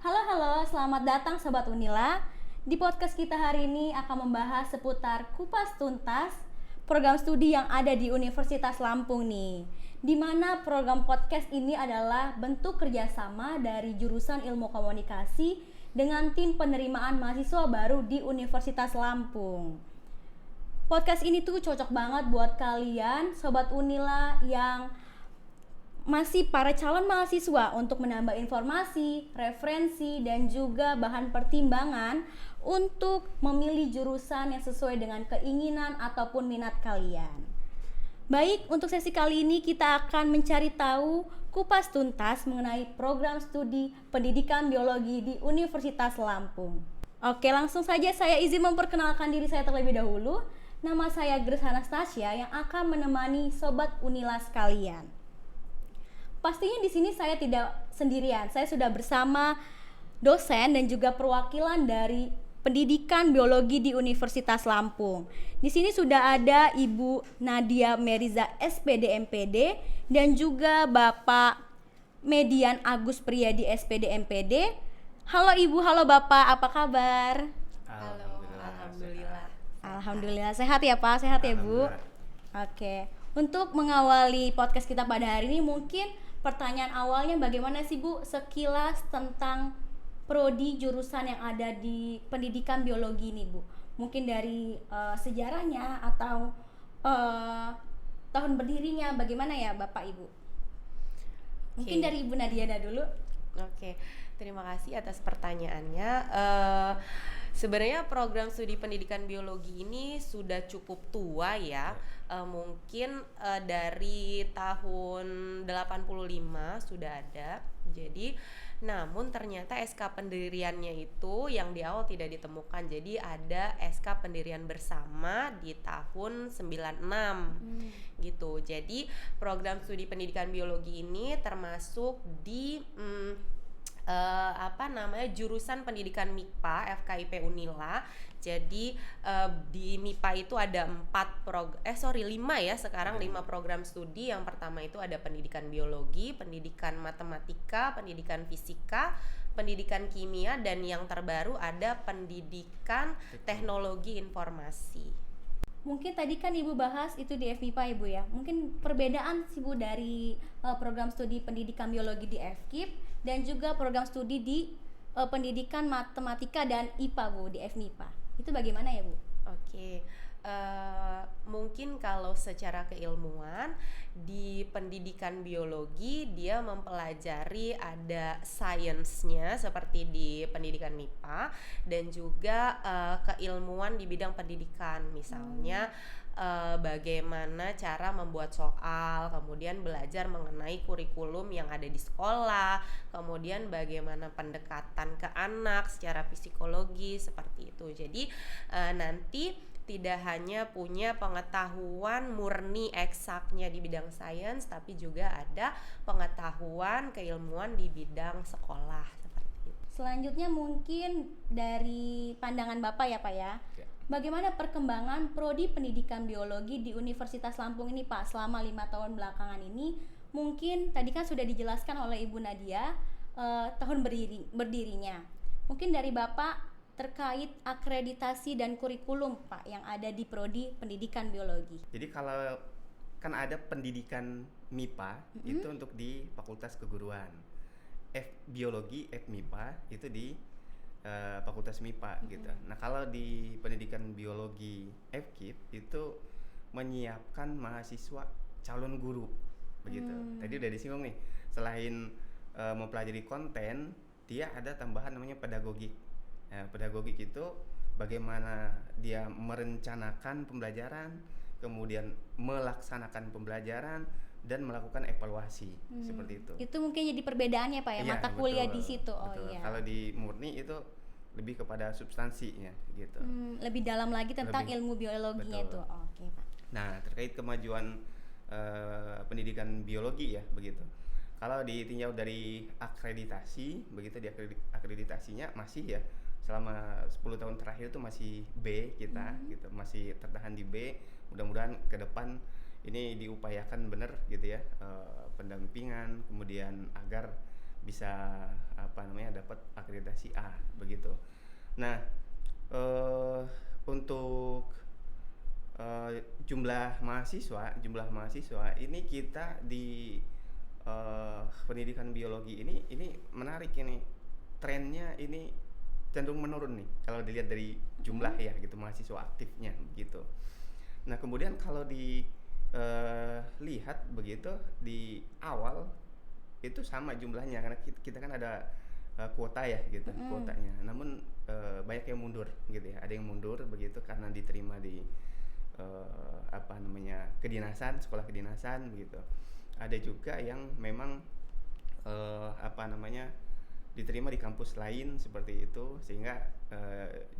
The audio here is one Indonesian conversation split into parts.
Halo, selamat datang Sobat Unila. Di podcast kita hari ini akan membahas seputar kupas tuntas program studi yang ada di Universitas Lampung nih. Di mana program podcast ini adalah bentuk kerjasama dari jurusan Ilmu Komunikasi dengan tim penerimaan mahasiswa baru di Universitas Lampung. Podcast ini tuh cocok banget buat kalian Sobat Unila yang masih para calon mahasiswa untuk menambah informasi, referensi, dan juga bahan pertimbangan untuk memilih jurusan yang sesuai dengan keinginan ataupun minat kalian. Baik, untuk sesi kali ini kita akan mencari tahu kupas tuntas mengenai program studi pendidikan biologi di Universitas Lampung. Oke, langsung saja saya izin memperkenalkan diri saya terlebih dahulu. Nama saya Grace Anastasia yang akan menemani Sobat Unila sekalian. Pastinya di sini saya tidak sendirian. Saya sudah bersama dosen dan juga perwakilan dari pendidikan biologi di Universitas Lampung. Di sini sudah ada Ibu Nadia Meriza SPD MPD dan juga Bapak Median Agus Priyadi SPD MPD. Halo Ibu, halo Bapak, apa kabar? Halo, alhamdulillah. Alhamdulillah sehat ya Pak, sehat ya Bu. Oke, untuk mengawali podcast kita pada hari ini mungkin pertanyaan awalnya bagaimana sih Bu sekilas tentang prodi jurusan yang ada di pendidikan biologi ini Bu? Mungkin dari sejarahnya atau tahun berdirinya bagaimana ya Bapak Ibu? Mungkin dari Ibu Nadiana dulu. Oke, terima kasih atas pertanyaannya. Sebenarnya program studi pendidikan biologi ini sudah cukup tua ya. Mungkin dari tahun 85 sudah ada. Jadi namun ternyata SK pendiriannya itu yang di awal tidak ditemukan. Jadi ada SK pendirian bersama di tahun 96 gitu. Jadi program studi pendidikan biologi ini termasuk di jurusan pendidikan MIPA FKIP Unila. Jadi di MIPA itu ada 5 ya sekarang 5 program studi. Yang pertama itu ada pendidikan biologi, pendidikan matematika, pendidikan fisika, pendidikan kimia, dan yang terbaru ada pendidikan teknologi informasi. Mungkin tadi kan Ibu bahas itu di FMIPA Ibu ya. Mungkin perbedaan sih Bu dari program studi pendidikan biologi di FKIP dan juga program studi di pendidikan matematika dan IPA Bu di FMIPA. Itu bagaimana ya Bu? Oke, mungkin kalau secara keilmuan di pendidikan biologi dia mempelajari ada sainsnya seperti di pendidikan MIPA dan juga keilmuan di bidang pendidikan, misalnya bagaimana cara membuat soal, kemudian belajar mengenai kurikulum yang ada di sekolah, kemudian bagaimana pendekatan ke anak secara psikologi seperti itu. Jadi nanti tidak hanya punya pengetahuan murni eksaknya di bidang sains, tapi juga ada pengetahuan keilmuan di bidang sekolah seperti itu. Selanjutnya mungkin dari pandangan Bapak ya Pak ya. Bagaimana perkembangan prodi pendidikan biologi di Universitas Lampung ini Pak selama 5 tahun belakangan ini? Mungkin tadi kan sudah dijelaskan oleh Ibu Nadia tahun berdirinya. Mungkin dari Bapak terkait akreditasi dan kurikulum Pak yang ada di prodi pendidikan biologi. Jadi kalau kan ada pendidikan MIPA itu untuk di Fakultas Keguruan, biologi MIPA itu di Fakultas MIPA gitu. Nah kalau di pendidikan biologi FKIP itu menyiapkan mahasiswa calon guru begitu. Tadi udah disinggung nih, selain mempelajari konten, dia ada tambahan namanya pedagogik. Nah, pedagogik itu bagaimana dia merencanakan pembelajaran, kemudian melaksanakan pembelajaran dan melakukan evaluasi seperti itu. Itu mungkin jadi perbedaannya Pak ya, mata kuliah di situ. Oh betul. iya. Kalau di murni itu lebih kepada substansinya gitu. Lebih dalam lagi tentang ilmu biologinya itu. Oke Pak. Nah terkait kemajuan pendidikan biologi ya begitu. Kalau ditinjau dari akreditasi begitu, di akreditasinya masih ya selama 10 tahun terakhir itu masih B kita gitu, masih tertahan di B. Mudah-mudahan ke depan ini diupayakan benar gitu ya, pendampingan kemudian agar bisa dapat akreditasi A begitu. Nah, untuk jumlah mahasiswa ini kita di pendidikan biologi ini menarik ini, trennya ini cenderung menurun nih kalau dilihat dari jumlah ya gitu, mahasiswa aktifnya begitu. Nah kemudian kalau lihat begitu di awal itu sama jumlahnya karena kita kan ada kuota ya gitu, kuotanya. Namun banyak yang mundur gitu ya, ada yang mundur begitu karena diterima di kedinasan, sekolah kedinasan begitu. Ada juga yang memang diterima di kampus lain seperti itu, sehingga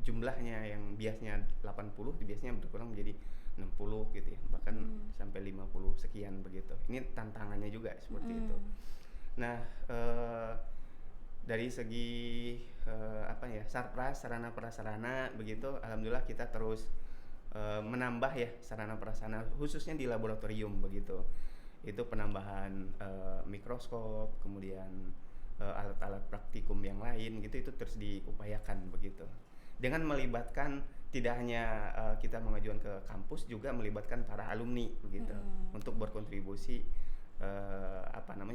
jumlahnya yang biasanya 80 biasanya berkurang menjadi 60 gitu ya, bahkan sampai 50 sekian begitu. Ini tantangannya juga seperti itu. Nah, dari segi sarpras, sarana prasarana begitu, alhamdulillah kita terus menambah ya sarana prasarana khususnya di laboratorium begitu. Itu penambahan mikroskop, kemudian alat-alat praktikum yang lain gitu, itu terus diupayakan begitu. Dengan melibatkan tidak hanya kita mengajukan ke kampus, juga melibatkan para alumni begitu untuk berkontribusi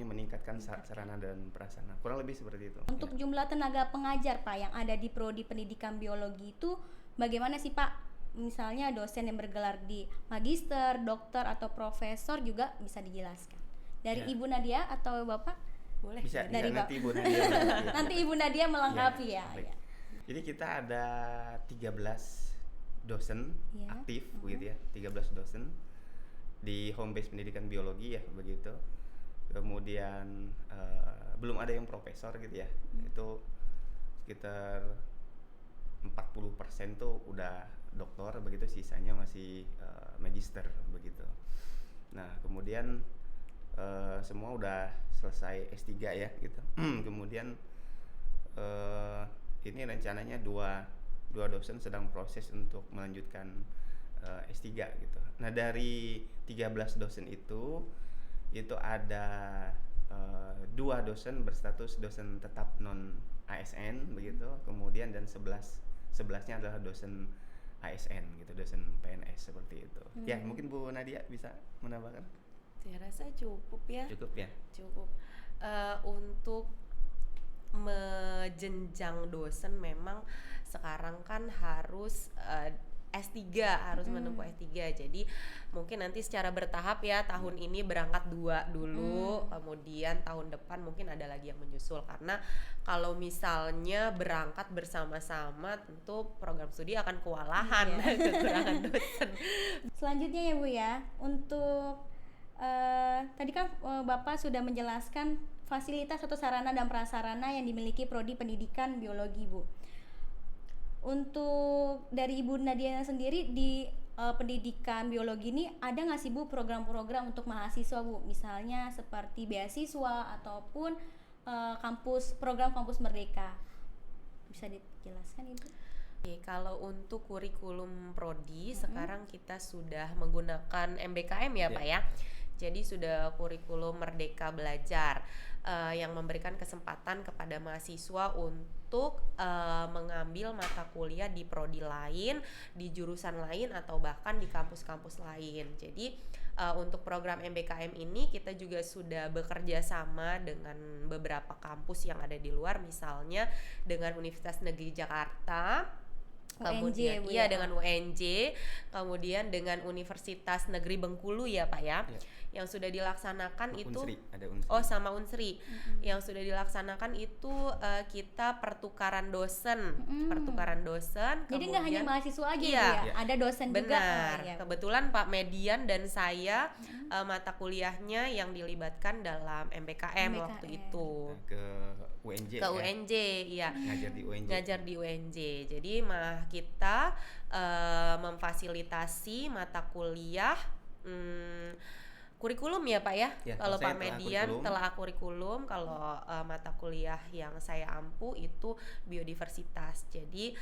meningkatkan sarana dan prasarana. Kurang lebih seperti itu. Untuk jumlah tenaga pengajar Pak yang ada di prodi pendidikan biologi itu bagaimana sih Pak? Misalnya dosen yang bergelar di magister, dokter atau profesor juga bisa dijelaskan. Dari Ibu Nadia atau Bapak? Boleh. Bisa dari nanti Ibu Nadia. Nanti Ibu Nadia melengkapi ya. Jadi kita ada 13 dosen aktif begitu ya, 13 dosen di home base pendidikan biologi ya begitu. Kemudian belum ada yang profesor gitu ya. Itu sekitar 40% tuh udah doktor begitu, sisanya masih magister begitu. Nah, kemudian semua udah selesai S3 ya gitu. Kemudian ini rencananya dua dosen sedang proses untuk melanjutkan S3 gitu. Nah, dari 13 dosen itu ada 2 dosen berstatus dosen tetap non ASN begitu, kemudian dan 11-nya adalah dosen ASN gitu, dosen PNS seperti itu. Ya, mungkin Bu Nadia bisa menambahkan. Saya rasa cukup ya. Cukup. Untuk menjenjang dosen memang sekarang kan harus S3, harus menempuh S3. Jadi mungkin nanti secara bertahap ya, tahun ini berangkat 2 dulu, kemudian tahun depan mungkin ada lagi yang menyusul. Karena kalau misalnya berangkat bersama-sama tentu program studi akan kewalahan kekurangan dosen. Selanjutnya ya Bu ya, untuk tadi kan Bapak sudah menjelaskan fasilitas atau sarana dan prasarana yang dimiliki prodi pendidikan biologi Bu. Untuk dari Ibu Nadia sendiri di pendidikan biologi ini ada nggak sih Bu program-program untuk mahasiswa Bu? Misalnya seperti beasiswa ataupun program kampus merdeka. Bisa dijelaskan Ibu? Kalau untuk kurikulum prodi sekarang kita sudah menggunakan MBKM ya Pak ya. Jadi sudah kurikulum Merdeka Belajar yang memberikan kesempatan kepada mahasiswa untuk mengambil mata kuliah di prodi lain, di jurusan lain, atau bahkan di kampus-kampus lain. Jadi untuk program MBKM ini kita juga sudah bekerja sama dengan beberapa kampus yang ada di luar, misalnya dengan Universitas Negeri Jakarta, kemudian dengan UNJ, kemudian dengan Universitas Negeri Bengkulu ya Pak ya. Yang sudah dilaksanakan itu Unsri, ada Unsri. Oh, sama Unsri. Yang sudah dilaksanakan itu kita pertukaran dosen. Jadi nggak hanya mahasiswa aja ya, ada dosen juga. Benar. Kebetulan Pak Median dan saya mata kuliahnya yang dilibatkan dalam MBKM waktu itu. Ke UNJ. UNJ, iya. Ngajar di UNJ. Jadi kita memfasilitasi mata kuliah kurikulum ya Pak ya. Kalau Pak Median telah kurikulum, kalau mata kuliah yang saya ampu itu biodiversitas. Jadi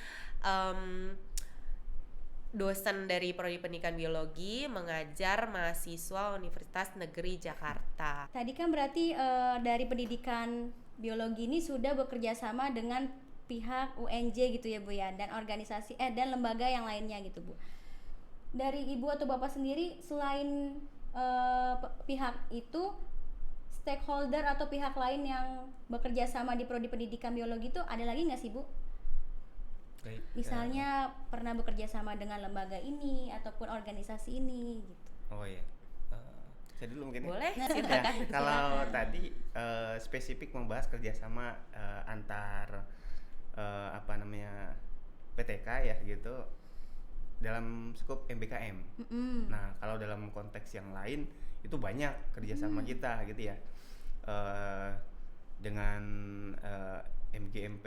dosen dari prodi pendidikan biologi mengajar mahasiswa Universitas Negeri Jakarta. Tadi kan berarti dari pendidikan biologi ini sudah bekerja sama dengan pihak UNJ gitu ya Bu ya, dan organisasi dan lembaga yang lainnya gitu Bu. Dari Ibu atau Bapak sendiri, selain pihak itu, stakeholder atau pihak lain yang bekerja sama di prodi pendidikan biologi itu ada lagi nggak sih Bu? Baik, Misalnya pernah bekerja sama dengan lembaga ini ataupun organisasi ini gitu. oh iya. Saya dulu mungkin ya. Boleh, Nah, Ya, silakan. kalau tadi spesifik membahas kerjasama antar apa namanya PTK ya gitu dalam skop MBKM. Nah, kalau dalam konteks yang lain itu banyak kerjasama kita gitu ya, dengan MGMP,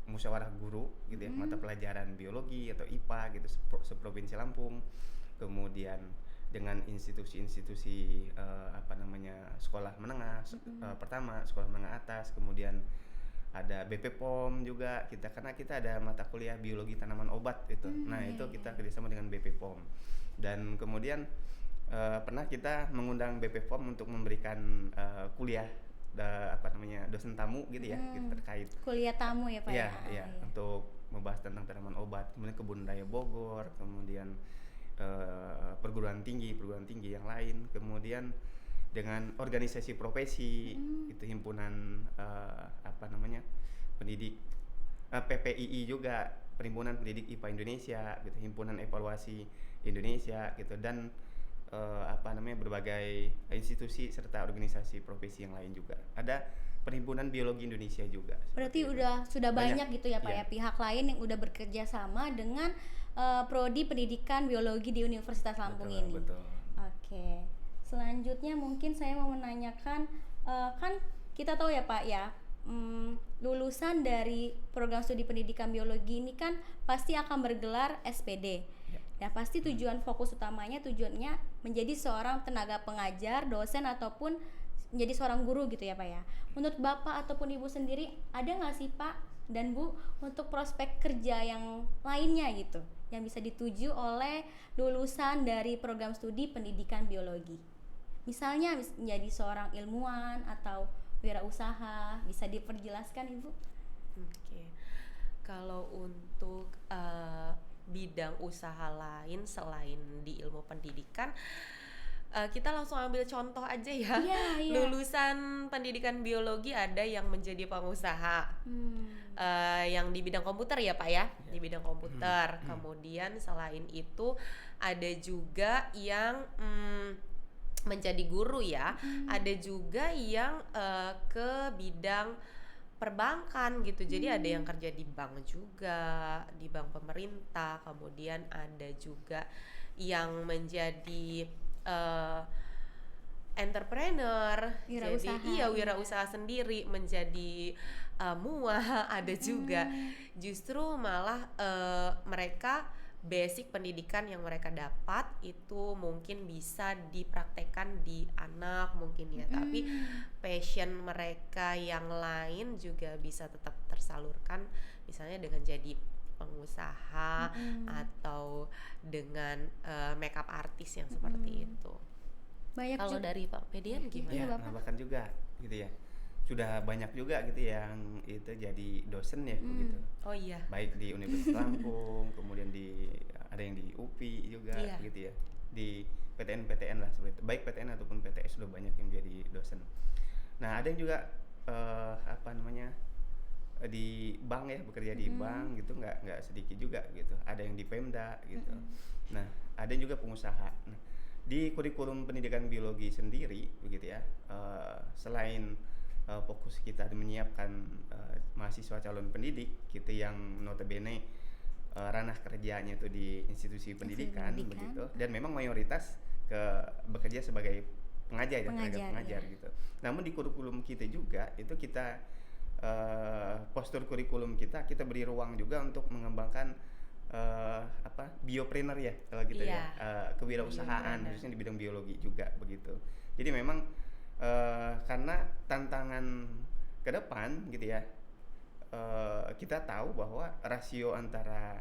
musyawarah guru gitu ya, mata pelajaran biologi atau IPA gitu seprovinsi Lampung, kemudian dengan institusi-institusi apa namanya sekolah menengah pertama, sekolah menengah atas, kemudian ada BP POM juga kita, karena kita ada mata kuliah biologi tanaman obat itu. Nah itu kita kerjasama dengan BP POM, dan kemudian pernah kita mengundang BP POM untuk memberikan kuliah apa namanya dosen tamu gitu ya, gitu, terkait Kuliah tamu ya Pak ya, ya? ya, untuk membahas tentang tanaman obat, kemudian kebun raya Bogor, kemudian perguruan tinggi yang lain, kemudian dengan organisasi profesi itu himpunan apa namanya pendidik PPII juga, Perhimpunan Pendidik IPA Indonesia gitu, himpunan evaluasi Indonesia gitu, dan apa namanya berbagai institusi serta organisasi profesi yang lain juga. Ada Perhimpunan Biologi Indonesia juga. Berarti seperti itu. sudah banyak Banyak, gitu ya Pak iya. ya, pihak lain yang udah bekerja sama dengan prodi pendidikan biologi di Universitas Lampung Betul, ini. betul. Oke. Selanjutnya mungkin saya mau menanyakan, kan kita tahu ya Pak ya, lulusan dari program studi pendidikan biologi ini kan pasti akan bergelar SPD. Ya. Nah pasti tujuannya menjadi seorang tenaga pengajar, dosen ataupun menjadi seorang guru gitu ya Pak ya. Menurut Bapak ataupun Ibu sendiri, ada nggak sih Pak dan Bu untuk prospek kerja yang lainnya gitu yang bisa dituju oleh lulusan dari program studi pendidikan biologi? Misalnya menjadi seorang ilmuwan atau wirausaha, bisa diperjelaskan Ibu? Oke. Kalau untuk bidang usaha lain selain di ilmu pendidikan, kita langsung ambil contoh aja ya. Iya. Lulusan pendidikan biologi ada yang menjadi pengusaha, yang di bidang komputer ya Pak ya, di bidang komputer. Kemudian selain itu ada juga yang menjadi guru ya, ada juga yang ke bidang perbankan gitu. Jadi ada yang kerja di bank juga, di bank pemerintah. Kemudian ada juga yang menjadi entrepreneur, Wirausaha, jadi wirausaha sendiri, menjadi muah ada juga. Justru malah mereka basic pendidikan yang mereka dapat itu mungkin bisa dipraktekkan di anak mungkin ya, tapi passion mereka yang lain juga bisa tetap tersalurkan, misalnya dengan jadi pengusaha atau dengan makeup artist yang seperti itu. Banyak Kalau juga. dari Pak Pedian gimana? Ya, Bapak? nah bahkan juga gitu ya. Sudah banyak juga gitu yang itu jadi dosen ya begitu. Oh iya. Baik di Universitas Lampung, kemudian ada yang di UPI juga Iya. gitu ya. Di PTN lah seperti itu. Baik PTN ataupun PTS sudah banyak yang jadi dosen. Nah, ada yang juga apa namanya di bank ya, bekerja di bank gitu, nggak sedikit juga gitu. Ada yang di Pemda gitu. Nah, ada yang juga pengusaha. Nah, di kurikulum pendidikan biologi sendiri begitu ya, selain fokus kita menyiapkan mahasiswa calon pendidik gitu yang notabene ranah kerjanya itu di institusi pendidikan begitu, dan memang mayoritas bekerja sebagai pengajar ya, tenaga pengajar ya. gitu. Namun di kurikulum kita juga itu kita postur kurikulum kita beri ruang juga untuk mengembangkan biopreneur ya kalau gitu ya, kewirausahaan khususnya di bidang biologi juga begitu. Jadi memang karena tantangan ke depan gitu ya, kita tahu bahwa rasio antara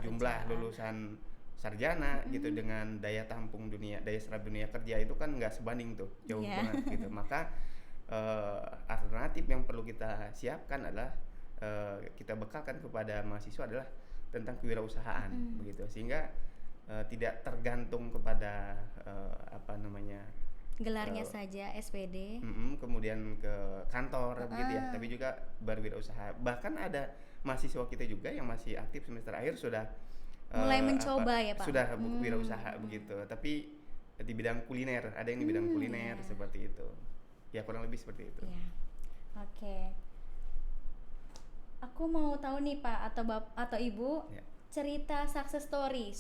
jumlah lulusan sarjana gitu dengan daya tampung daya serap dunia kerja itu kan nggak sebanding tuh, jauh banget gitu. Maka alternatif yang perlu kita siapkan adalah kita bekalkan kepada mahasiswa adalah tentang kewirausahaan begitu, sehingga tidak tergantung kepada Gelarnya saja SPD. kemudian ke kantor begitu ya, tapi juga berwirausaha. Bahkan ada mahasiswa kita juga yang masih aktif semester akhir sudah Mulai mencoba ya Pak? Sudah wirausaha begitu, tapi di bidang kuliner, ada yang di bidang kuliner seperti itu. Ya kurang lebih seperti itu. Iya. Oke. Aku mau tahu nih Pak atau Ibu, Ya. cerita success story,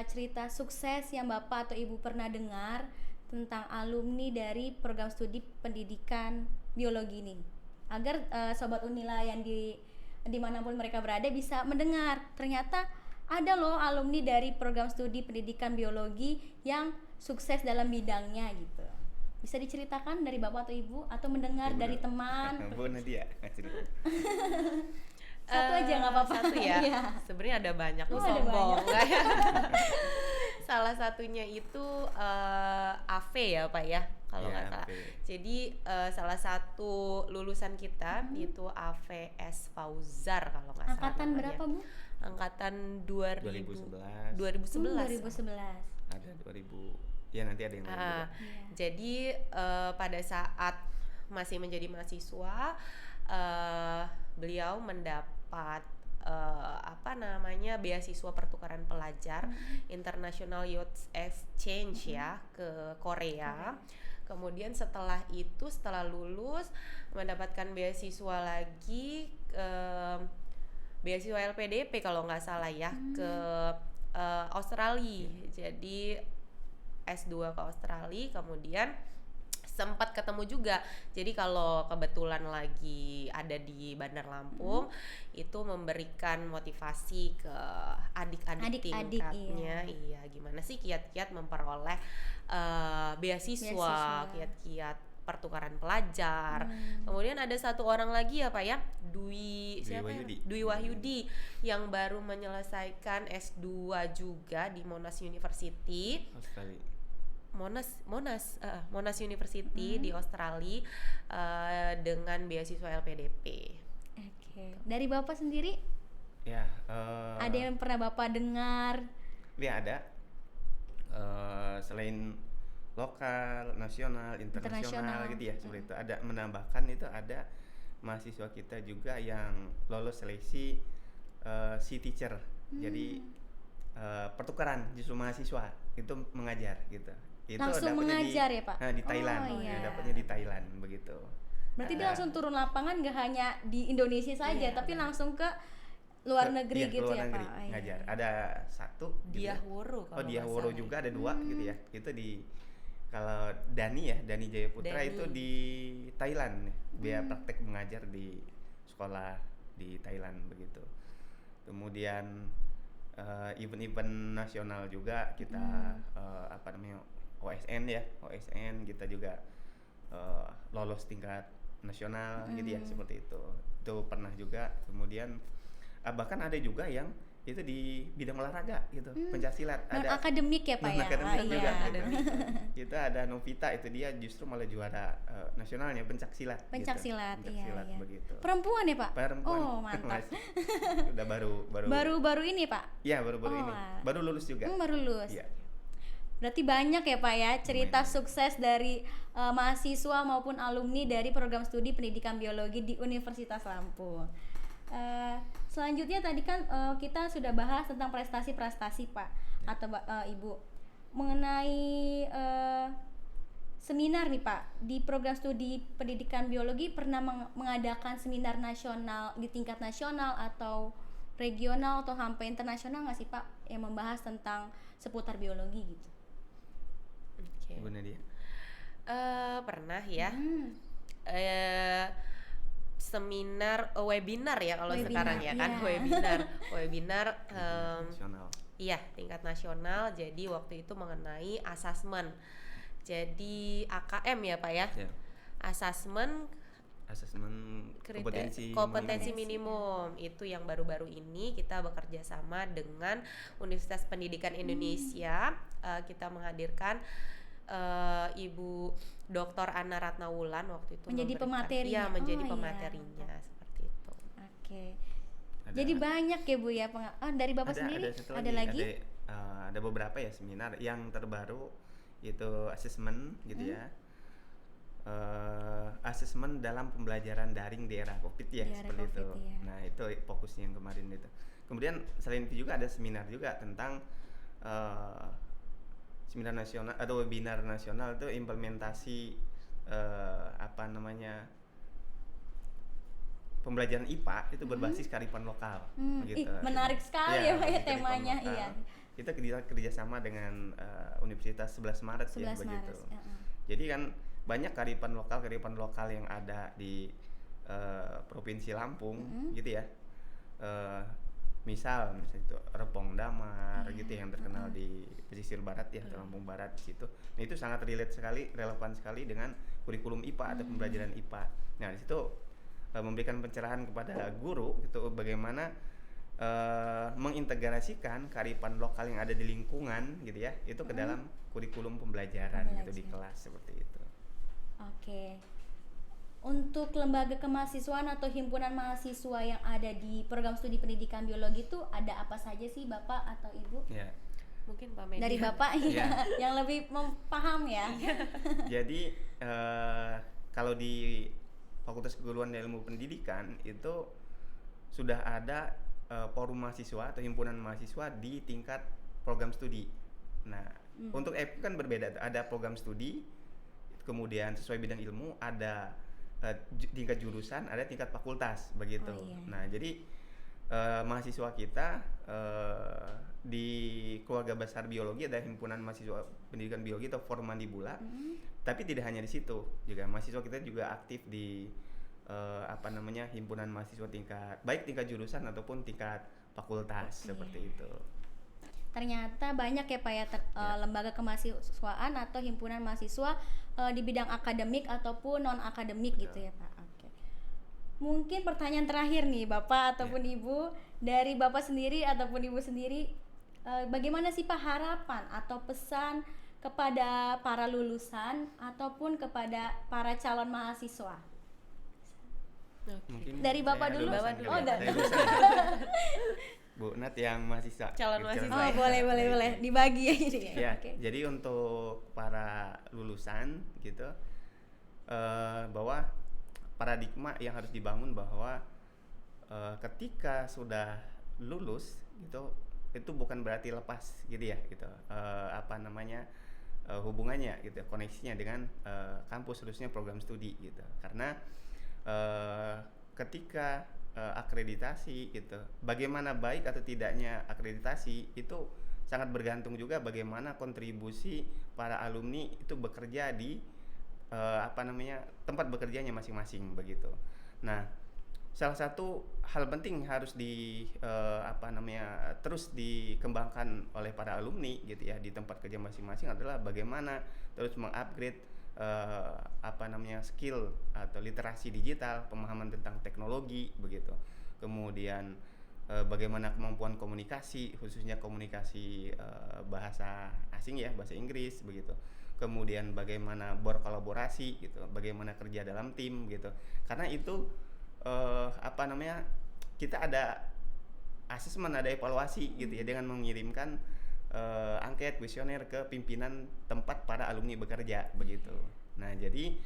cerita sukses yang Bapak atau Ibu pernah dengar tentang alumni dari program studi pendidikan biologi ini, agar sobat Unila yang dimanapun mereka berada bisa mendengar ternyata ada loh alumni dari program studi pendidikan biologi yang sukses dalam bidangnya gitu. Bisa diceritakan dari Bapak atau Ibu atau mendengar dari teman? Bu Nadia cerita. Satu aja nggak apa-apa. Satu ya. Iya. Sebenarnya ada banyak nih, Oh, ada sombong. Salah satunya itu AV ya Pak ya, kalau Ya, nggak salah. AV. Jadi salah satu lulusan kita itu AVS Fauzar kalau nggak salah. Angkatan namanya. berapa Bu? Angkatan 2011. 2011. 2011. Ada 2000. Ya nanti ada yang lain juga. Jadi pada saat masih menjadi mahasiswa, beliau mendapat beasiswa pertukaran pelajar International Youth Exchange ya ke Korea. Kemudian setelah lulus mendapatkan beasiswa lagi, beasiswa LPDP kalau nggak salah ya, ke Australia. Jadi S2 ke Australia, kemudian sempat ketemu juga. Jadi kalau kebetulan lagi ada di Bandar Lampung, itu memberikan motivasi ke adik-adik tingkatnya. Iya, gimana sih kiat-kiat memperoleh beasiswa, kiat-kiat pertukaran pelajar. Kemudian ada satu orang lagi ya Pak ya, Dwi Wahyudi yang baru menyelesaikan S2 juga di Monash University. Australia. Monash University di Australia dengan beasiswa LPDP. Oke. Dari Bapak sendiri Ya. ada yang pernah Bapak dengar? Ya ada. Selain lokal, nasional, internasional gitu ya, seperti itu. Ada menambahkan itu ada mahasiswa kita juga yang lolos seleksi sea teacher. Jadi pertukaran justru mahasiswa itu mengajar gitu. Itu Langsung dapatnya mengajar ya Pak? di Thailand. Oh, Ya, iya. dapatnya di Thailand begitu. Berarti dia langsung turun lapangan gak hanya di Indonesia saja, tapi langsung ke luar negeri Iya, gitu luar ya negeri, Pak? Oh, iya. ngajar. Ada satu gitu ya. Diahworo kalau nggak Diahworo salah. juga ada dua gitu ya. Itu kalau Dani Jayaputra Dani. itu di Thailand, dia praktek mengajar di sekolah di Thailand begitu. Kemudian event-event nasional juga kita OSN kita juga lolos tingkat nasional gitu ya, seperti itu pernah juga. Kemudian bahkan ada juga yang itu di bidang olahraga gitu, pencaksilat. Ada Akademik ya Pak ya? akademik juga. Iya. Akademik. Kita ada Novita, itu dia justru malah juara nasionalnya pencaksilat. Pencaksilat, gitu. iya. Begitu. Perempuan ya Pak? Perempuan. Oh mantap. Udah baru. Baru-baru ini Pak? Iya baru-baru Oh, ini. Baru lulus juga. Baru lulus. Iya. Berarti banyak ya Pak ya cerita Lumayan. sukses dari mahasiswa maupun alumni dari program studi pendidikan biologi di Universitas Lampung. Selanjutnya tadi kan kita sudah bahas tentang prestasi-prestasi Pak atau Ibu mengenai seminar nih Pak, di program studi pendidikan biologi pernah mengadakan seminar nasional di tingkat nasional atau regional atau sampai internasional nggak sih Pak yang membahas tentang seputar biologi gitu? Oke. Ibu Nadia. Pernah ya. Seminar, webinar ya kalau Webinar, sekarang ya kan, iya. webinar Nasional. iya tingkat nasional. Jadi waktu itu mengenai asesmen. Jadi AKM ya Pak ya. Ya. Asesmen kompetensi minimum itu yang baru-baru ini kita bekerja sama dengan Universitas Pendidikan Indonesia. Kita menghadirkan Ibu Dr. Anna Ratnawulan waktu itu Menjadi memberikan- pematerinya. Iya, menjadi Oh, iya. pematerinya seperti itu. Oke. Ada- Jadi banyak ya Bu ya dari Bapak sendiri satu ada lagi? ada beberapa ya seminar. Yang terbaru itu asesmen gitu ya. Asesmen dalam pembelajaran daring di era COVID ya, Di era seperti itu. COVID, iya. Nah itu fokusnya yang kemarin itu. Kemudian selain itu juga ada seminar juga tentang seminar nasional atau webinar nasional itu implementasi apa namanya pembelajaran IPA itu berbasis kearifan lokal. Ih, menarik sekali ya Pak ya berbasis kearifan temanya. lokal. Iya. Kita kerjasama dengan Universitas 11 Maret 11 ya begitu. Maret. Heeh. Jadi kan banyak kearifan lokal yang ada di provinsi Lampung gitu ya. Misal itu Repong Damar gitu yang terkenal di pesisir barat ya, Lampung Barat di situ. Nah, itu sangat relevan sekali dengan kurikulum IPA atau pembelajaran IPA. Nah, di situ memberikan pencerahan kepada guru gitu bagaimana mengintegrasikan kearifan lokal yang ada di lingkungan gitu ya, itu ke dalam kurikulum pembelajaran gitu di kelas seperti itu. Oke. Untuk lembaga kemahasiswaan atau himpunan mahasiswa yang ada di program studi pendidikan biologi itu ada apa saja sih Bapak atau Ibu? Ya. Mungkin Pak Median. Dari Bapak Iya. yang lebih paham ya. Jadi kalau di Fakultas Keguruan dan Ilmu Pendidikan itu sudah ada forum mahasiswa atau himpunan mahasiswa di tingkat program studi. Nah, untuk FK kan berbeda, ada program studi, kemudian sesuai bidang ilmu, ada tingkat jurusan, ada tingkat fakultas begitu. Oh, iya. Nah, jadi mahasiswa kita di keluarga besar biologi ada himpunan mahasiswa pendidikan biologi atau Formandibula. Tapi tidak hanya di situ, juga mahasiswa kita juga aktif di himpunan mahasiswa baik tingkat jurusan ataupun tingkat fakultas seperti itu. Ternyata banyak ya Pak ya lembaga kemahasiswaan atau himpunan mahasiswa di bidang akademik ataupun non akademik gitu ya Pak. Oke. Mungkin pertanyaan terakhir nih Bapak ataupun Ibu, dari Bapak sendiri ataupun Ibu sendiri, bagaimana sih Pak harapan atau pesan kepada para lulusan ataupun kepada para calon mahasiswa? Mungkin Dari Bapak saya dulu? lulusan Bapak kali dulu. ya. Oh, Saya lulusan. Bu Nat yang mahasiswa. Calon mahasiswa. Oh, boleh dibagi ya jadi. Ya, Oke. jadi untuk para lulusan gitu bahwa paradigma yang harus dibangun bahwa ketika sudah lulus gitu itu bukan berarti lepas gitu ya gitu hubungannya gitu koneksinya dengan kampus khususnya program studi gitu karena ketika akreditasi gitu bagaimana baik atau tidaknya akreditasi itu sangat bergantung juga bagaimana kontribusi para alumni itu bekerja di tempat bekerjanya masing-masing begitu. Nah, salah satu hal penting harus terus dikembangkan oleh para alumni gitu ya di tempat kerja masing-masing adalah bagaimana terus mengupgrade skill atau literasi digital, pemahaman tentang teknologi begitu. Kemudian bagaimana kemampuan komunikasi, khususnya komunikasi bahasa asing ya, bahasa Inggris begitu. Kemudian bagaimana berkolaborasi gitu, bagaimana kerja dalam tim gitu. Karena itu kita ada asesmen, ada evaluasi gitu ya dengan mengirimkan angket kuesioner ke pimpinan tempat para alumni bekerja begitu. Nah, jadi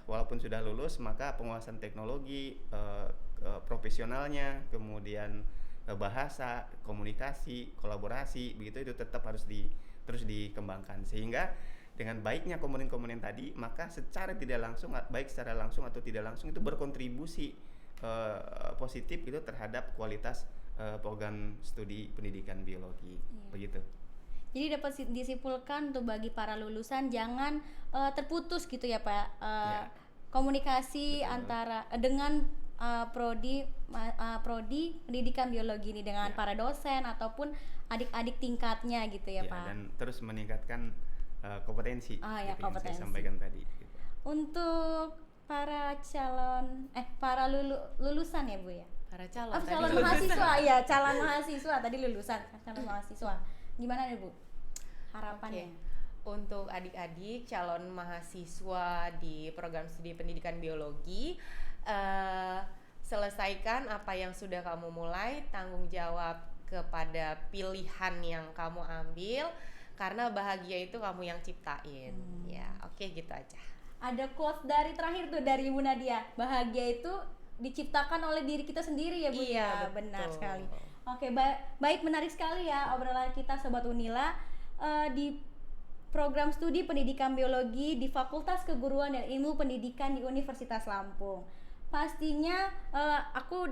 walaupun sudah lulus maka penguasaan teknologi, profesionalnya, kemudian bahasa, komunikasi, kolaborasi begitu itu tetap harus terus dikembangkan sehingga dengan baiknya komponen-komponen tadi maka secara tidak langsung baik secara langsung atau tidak langsung itu berkontribusi positif gitu terhadap kualitas program studi pendidikan biologi begitu. Jadi dapat disimpulkan untuk bagi para lulusan jangan terputus gitu ya Pak komunikasi antara dengan prodi pendidikan biologi ini dengan para dosen ataupun adik-adik tingkatnya gitu ya Pak. Dan terus meningkatkan kompetensi ya, yang kompetensi. saya sampaikan tadi gitu. Untuk para lulusan ya Bu ya. Para calon. Calon mahasiswa ya, calon mahasiswa tadi lulusan, calon mahasiswa. Gimana nih Bu? Harapannya? untuk adik-adik calon mahasiswa di program studi pendidikan biologi, selesaikan apa yang sudah kamu mulai, tanggung jawab kepada pilihan yang kamu ambil, karena bahagia itu kamu yang ciptain. Ya, oke, gitu aja. Ada quotes dari terakhir tuh dari Ibu Nadia, bahagia itu diciptakan oleh diri kita sendiri ya Bu. Iya, ya? betul. Benar sekali. Oke, baik, menarik sekali ya obrolan kita Sobat Unila di program studi pendidikan biologi di Fakultas Keguruan dan Ilmu Pendidikan di Universitas Lampung. Pastinya aku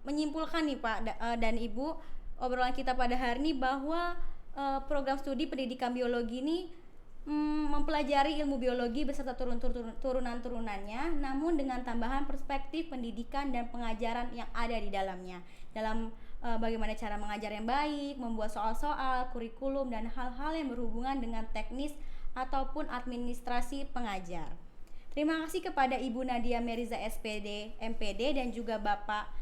menyimpulkan nih Pak dan Ibu, obrolan kita pada hari ini bahwa program studi pendidikan biologi ini mempelajari ilmu biologi beserta turunan-turunannya, namun dengan tambahan perspektif pendidikan dan pengajaran yang ada di dalamnya, dalam bagaimana cara mengajar yang baik, membuat soal-soal, kurikulum, dan hal-hal yang berhubungan dengan teknis ataupun administrasi pengajar. Terima kasih kepada Ibu Nadia Meriza SPD MPD dan juga Bapak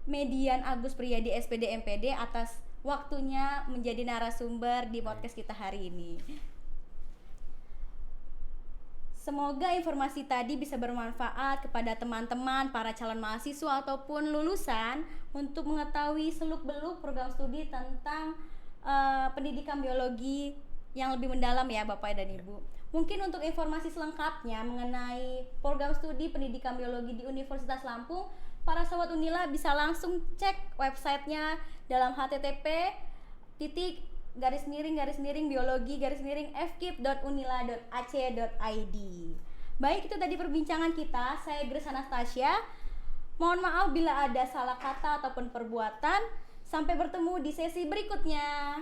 Median Agus Priyadi SPD MPD atas waktunya menjadi narasumber di podcast kita hari ini. Semoga informasi tadi bisa bermanfaat kepada teman-teman para calon mahasiswa ataupun lulusan untuk mengetahui seluk-beluk program studi tentang pendidikan biologi yang lebih mendalam ya Bapak dan Ibu. Mungkin untuk informasi selengkapnya mengenai program studi pendidikan biologi di Universitas Lampung, para Sobat Unila bisa langsung cek websitenya dalam http://biologi-fkip.unila.ac.id. Baik, itu tadi perbincangan kita. Saya Grace Anastasia. Mohon maaf bila ada salah kata ataupun perbuatan. Sampai bertemu di sesi berikutnya.